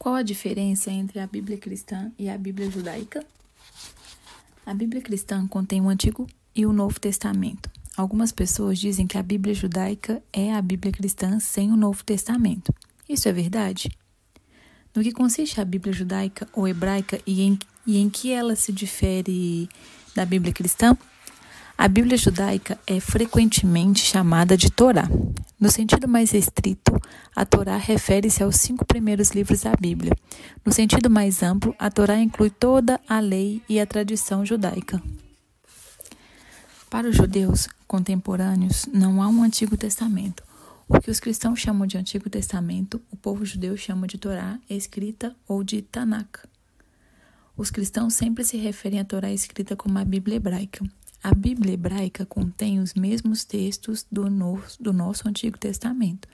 Qual a diferença entre a Bíblia cristã e a Bíblia judaica? A Bíblia cristã contém o Antigo e o Novo Testamento. Algumas pessoas dizem que a Bíblia judaica é a Bíblia cristã sem o Novo Testamento. Isso é verdade? No que consiste a Bíblia judaica ou hebraica e em que ela se difere da Bíblia cristã? A Bíblia judaica é frequentemente chamada de Torá. No sentido mais restrito, a Torá refere-se aos 5 primeiros livros da Bíblia. No sentido mais amplo, a Torá inclui toda a lei e a tradição judaica. Para os judeus contemporâneos, não há um Antigo Testamento. O que os cristãos chamam de Antigo Testamento, o povo judeu chama de Torá escrita ou de Tanakh. Os cristãos sempre se referem à Torá escrita como a Bíblia hebraica. A Bíblia hebraica contém os mesmos textos do nosso Antigo Testamento,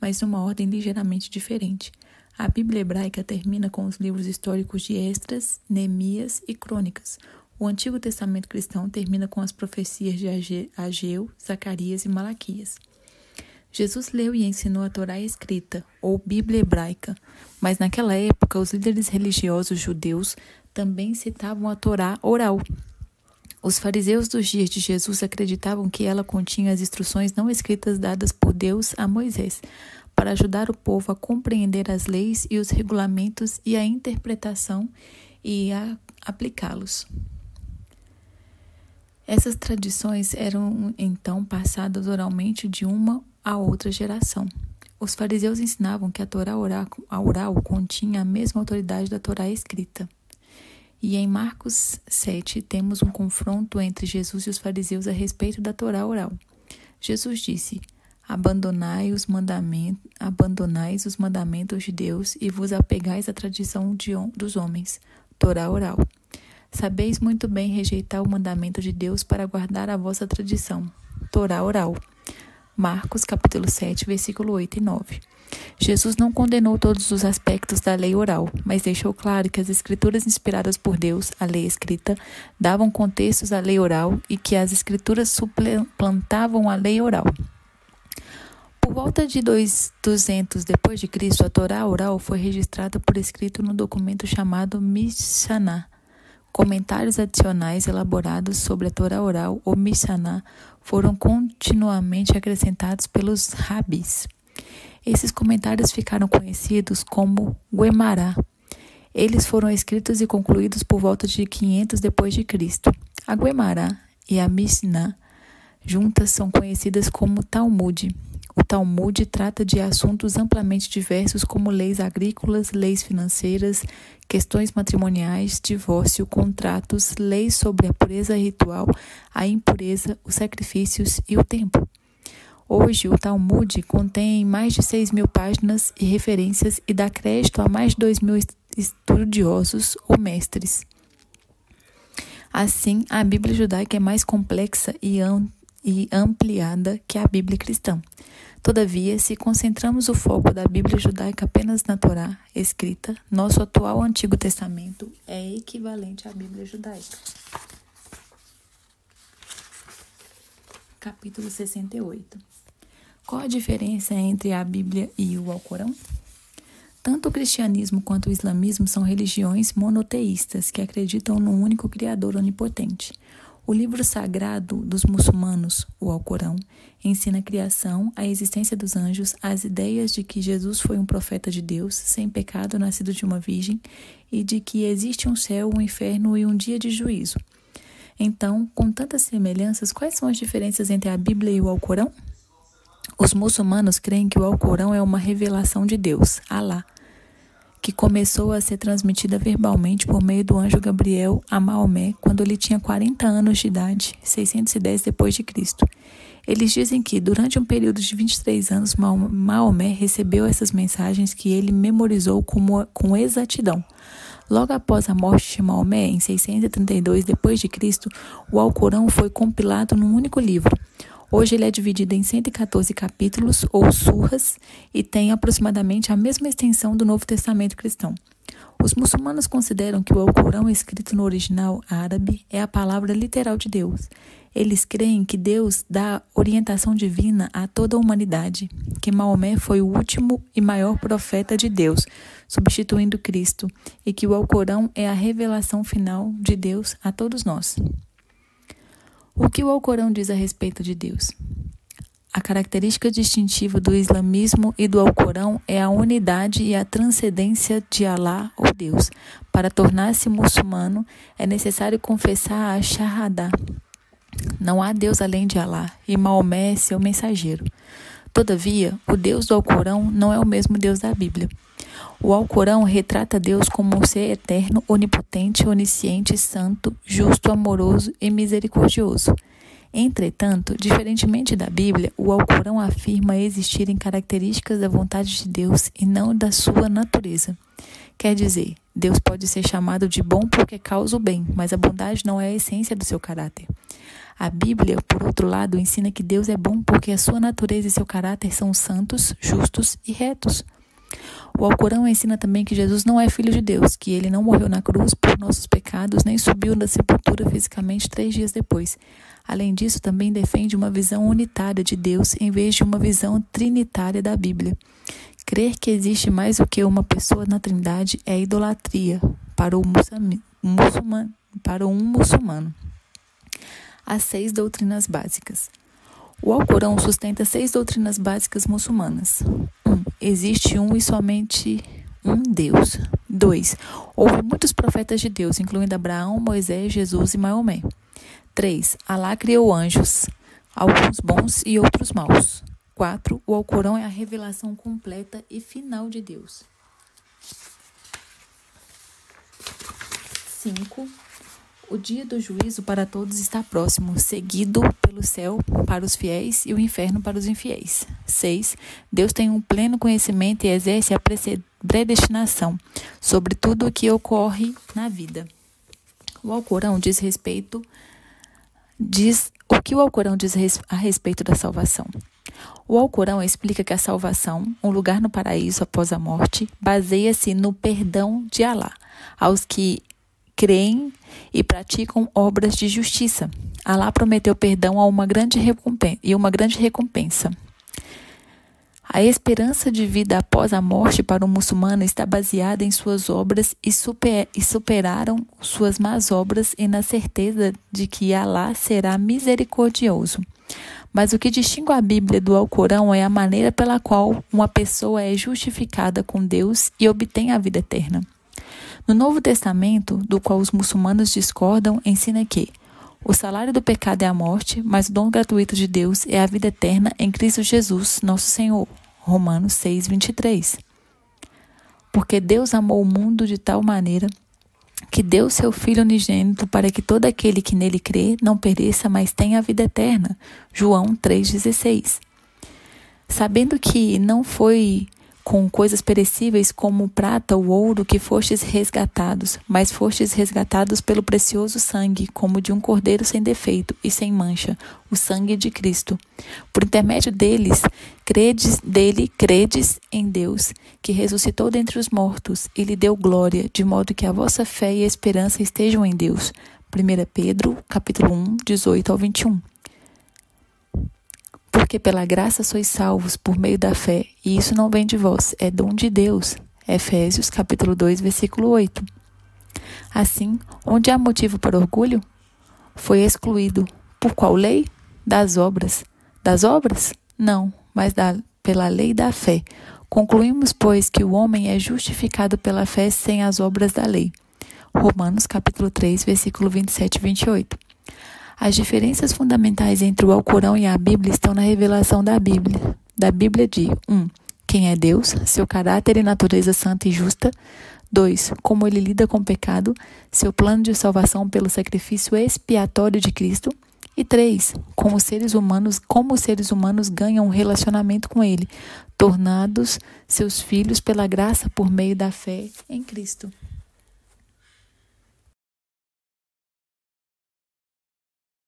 mas numa ordem ligeiramente diferente. A Bíblia hebraica termina com os livros históricos de Esdras, Neemias e Crônicas. O Antigo Testamento cristão termina com as profecias de Ageu, Zacarias e Malaquias. Jesus leu e ensinou a Torá escrita, ou Bíblia hebraica, mas naquela época os líderes religiosos judeus também citavam a Torá oral. Os fariseus dos dias de Jesus acreditavam que ela continha as instruções não escritas dadas por Deus a Moisés, para ajudar o povo a compreender as leis e os regulamentos e a interpretação e a aplicá-los. Essas tradições eram então passadas oralmente de uma a outra geração. Os fariseus ensinavam que a Torá oral continha a mesma autoridade da Torá escrita. E em Marcos 7 temos um confronto entre Jesus e os fariseus a respeito da Torá oral. Jesus disse: Abandonais os mandamentos de Deus e vos apegais à tradição dos homens. Torá oral. Sabeis muito bem rejeitar o mandamento de Deus para guardar a vossa tradição. Torá oral. Marcos capítulo 7, versículo 8 e 9. Jesus não condenou todos os aspectos da lei oral, mas deixou claro que as escrituras inspiradas por Deus, a lei escrita, davam contextos à lei oral e que as escrituras suplantavam a lei oral. Por volta de 200 depois de Cristo, a Torá oral foi registrada por escrito no documento chamado Mishnah. Comentários adicionais elaborados sobre a Torá oral ou Mishnah foram continuamente acrescentados pelos rabis. Esses comentários ficaram conhecidos como Guemará. Eles foram escritos e concluídos por volta de 500 depois de Cristo. A Guemará e a Mishnah juntas são conhecidas como Talmud. O Talmud trata de assuntos amplamente diversos como leis agrícolas, leis financeiras, questões matrimoniais, divórcio, contratos, leis sobre a pureza ritual, a impureza, os sacrifícios e o templo. Hoje, o Talmud contém mais de 6.000 páginas e referências e dá crédito a mais de 2.000 estudiosos ou mestres. Assim, a Bíblia judaica é mais complexa e ampliada que a Bíblia cristã. Todavia, se concentramos o foco da Bíblia judaica apenas na Torá escrita, nosso atual Antigo Testamento é equivalente à Bíblia judaica. Capítulo 68. Qual a diferença entre a Bíblia e o Alcorão? Tanto o cristianismo quanto o islamismo são religiões monoteístas que acreditam num único Criador onipotente. O livro sagrado dos muçulmanos, o Alcorão, ensina a criação, a existência dos anjos, as ideias de que Jesus foi um profeta de Deus, sem pecado, nascido de uma virgem, e de que existe um céu, um inferno e um dia de juízo. Então, com tantas semelhanças, quais são as diferenças entre a Bíblia e o Alcorão? Os muçulmanos creem que o Alcorão é uma revelação de Deus, Alá, que começou a ser transmitida verbalmente por meio do anjo Gabriel a Maomé quando ele tinha 40 anos de idade, 610 depois de Cristo. Eles dizem que, durante um período de 23 anos, Maomé recebeu essas mensagens que ele memorizou com exatidão. Logo após a morte de Maomé, em 632 depois de Cristo, o Alcorão foi compilado num único livro. Hoje ele é dividido em 114 capítulos, ou surras, e tem aproximadamente a mesma extensão do Novo Testamento cristão. Os muçulmanos consideram que o Alcorão escrito no original árabe é a palavra literal de Deus. Eles creem que Deus dá orientação divina a toda a humanidade, que Maomé foi o último e maior profeta de Deus, substituindo Cristo, e que o Alcorão é a revelação final de Deus a todos nós. O que o Alcorão diz a respeito de Deus? A característica distintiva do islamismo e do Alcorão é a unidade e a transcendência de Alá ou Deus. Para tornar-se muçulmano, é necessário confessar a Shahada. Não há Deus além de Alá, e Maomé é seu mensageiro. Todavia, o Deus do Alcorão não é o mesmo Deus da Bíblia. O Alcorão retrata Deus como um ser eterno, onipotente, onisciente, santo, justo, amoroso e misericordioso. Entretanto, diferentemente da Bíblia, o Alcorão afirma existirem características da vontade de Deus e não da sua natureza. Quer dizer, Deus pode ser chamado de bom porque causa o bem, mas a bondade não é a essência do seu caráter. A Bíblia, por outro lado, ensina que Deus é bom porque a sua natureza e seu caráter são santos, justos e retos. O Alcorão ensina também que Jesus não é filho de Deus, que ele não morreu na cruz por nossos pecados, nem subiu da sepultura fisicamente 3 dias depois. Além disso, também defende uma visão unitária de Deus em vez de uma visão trinitária da Bíblia. Crer que existe mais do que uma pessoa na Trindade é idolatria para um muçulmano. As 6 doutrinas básicas. O Alcorão sustenta 6 doutrinas básicas muçulmanas. 1. Existe um e somente um Deus. 2. Houve muitos profetas de Deus, incluindo Abraão, Moisés, Jesus e Maomé. 3. Alá criou anjos, alguns bons e outros maus. 4. O Alcorão é a revelação completa e final de Deus. 5. O dia do juízo para todos está próximo, seguido pelo céu para os fiéis e o inferno para os infiéis. 6. Deus tem um pleno conhecimento e exerce a predestinação sobre tudo o que ocorre na vida. O Alcorão o que o Alcorão diz a respeito da salvação? O Alcorão explica que a salvação, um lugar no paraíso após a morte, baseia-se no perdão de Alá aos que creem e praticam obras de justiça. Alá prometeu perdão a uma grande recompensa. A esperança de vida após a morte para o muçulmano está baseada em suas obras e superaram suas más obras e na certeza de que Alá será misericordioso. Mas o que distingue a Bíblia do Alcorão é a maneira pela qual uma pessoa é justificada com Deus e obtém a vida eterna. No Novo Testamento, do qual os muçulmanos discordam, ensina que o salário do pecado é a morte, mas o dom gratuito de Deus é a vida eterna em Cristo Jesus, nosso Senhor. Romanos 6:23. Porque Deus amou o mundo de tal maneira que deu seu Filho unigênito para que todo aquele que nele crê não pereça, mas tenha a vida eterna. João 3:16. Sabendo que não foi com coisas perecíveis como prata ou ouro que fostes resgatados, mas fostes resgatados pelo precioso sangue, como de um cordeiro sem defeito e sem mancha, o sangue de Cristo. Por intermédio credes em Deus, que ressuscitou dentre os mortos e lhe deu glória, de modo que a vossa fé e a esperança estejam em Deus. 1 Pedro, capítulo 1, 18 ao 21. Porque pela graça sois salvos por meio da fé, e isso não vem de vós, é dom de Deus. Efésios, capítulo 2, versículo 8. Assim, onde há motivo para orgulho? Foi excluído. Por qual lei? Das obras. Das obras? Não, mas pela lei da fé. Concluímos, pois, que o homem é justificado pela fé sem as obras da lei. Romanos, capítulo 3, versículo 27 e 28. As diferenças fundamentais entre o Alcorão e a Bíblia estão na revelação da Bíblia. Da Bíblia de 1. Quem é Deus, seu caráter e natureza santa e justa. 2. Como ele lida com o pecado, seu plano de salvação pelo sacrifício expiatório de Cristo. E 3. Como os seres humanos ganham um relacionamento com ele, tornados seus filhos pela graça por meio da fé em Cristo.